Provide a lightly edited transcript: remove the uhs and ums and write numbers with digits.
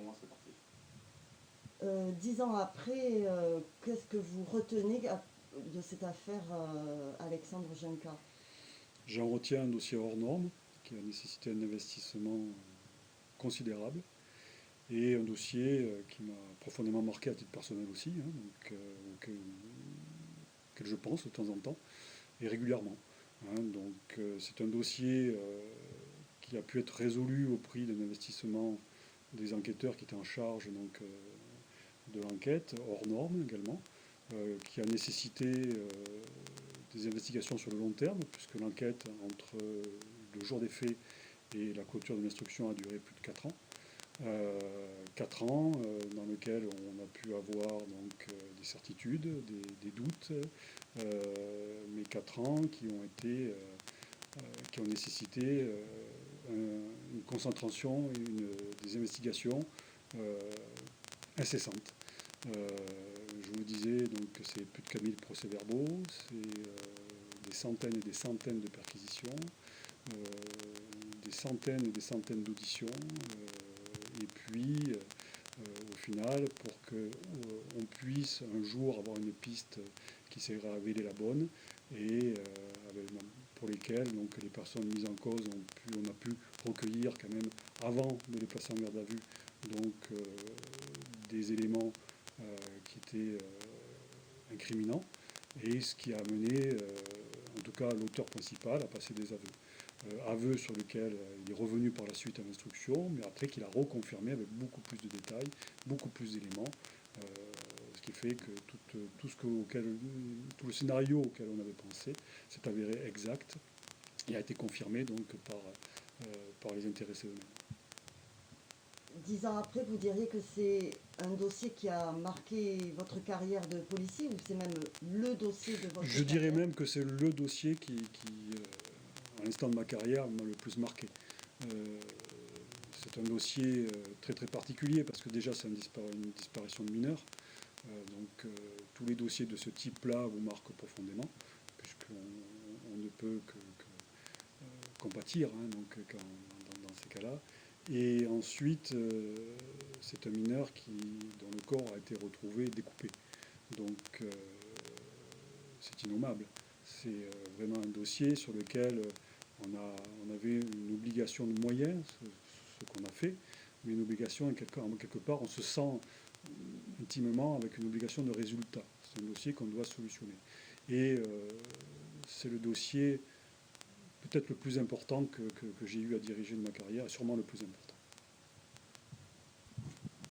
pour moi, c'est parti. 10 ans après, qu'est-ce que vous retenez de cette affaire Alexandre Juncker? J'en retiens un dossier hors norme qui a nécessité un investissement considérable et un dossier qui m'a profondément marqué à titre personnel aussi, hein, donc, auquel je pense de temps en temps et régulièrement. Hein. Donc c'est un dossier qui a pu être résolu au prix d'un investissement des enquêteurs qui étaient en charge de l'enquête, hors norme également, qui a nécessité des investigations sur le long terme, puisque l'enquête entre le jour des faits et la clôture de l'instruction a duré plus de 4 ans. 4 ans dans lesquels on a pu avoir donc, des certitudes, des doutes, mais 4 ans qui ont nécessité une concentration et des investigations incessantes. Je vous le disais, donc c'est plus de 4000 procès-verbaux, c'est des centaines et des centaines de perquisitions, des centaines et des centaines d'auditions, et puis au final, pour qu'on puisse un jour avoir une piste qui s'est révélée la bonne, et pour lesquelles donc, les personnes mises en cause on a pu recueillir quand même, avant de les placer en garde à vue, donc des éléments qui étaient incriminants, et ce qui a amené, en tout cas l'auteur principal, à passer des aveux. Aveux sur lesquels il est revenu par la suite à l'instruction, mais après qu'il a reconfirmé avec beaucoup plus de détails, beaucoup plus d'éléments, ce qui fait que tout le scénario auquel on avait pensé s'est avéré exact et a été confirmé donc par les intéressés eux-mêmes. 10 ans après, vous diriez que c'est un dossier qui a marqué votre carrière de policier, ou c'est même le dossier de votre Je carrière? dirais même que c'est le dossier qui à l'instant de ma carrière, m'a le plus marqué. C'est un dossier très très particulier parce que déjà c'est une disparition de mineurs. Donc tous les dossiers de ce type-là vous marquent profondément, puisqu'on ne peut que compatir donc, dans ces cas-là. Et ensuite, c'est un mineur dont le corps a été retrouvé découpé. Donc c'est innommable. C'est vraiment un dossier sur lequel on avait une obligation de moyens, ce qu'on a fait, mais une obligation, et quelque part, on se sent intimement avec une obligation de résultat. C'est un dossier qu'on doit solutionner. Et c'est le dossier peut-être le plus important que j'ai eu à diriger de ma carrière, et sûrement le plus important.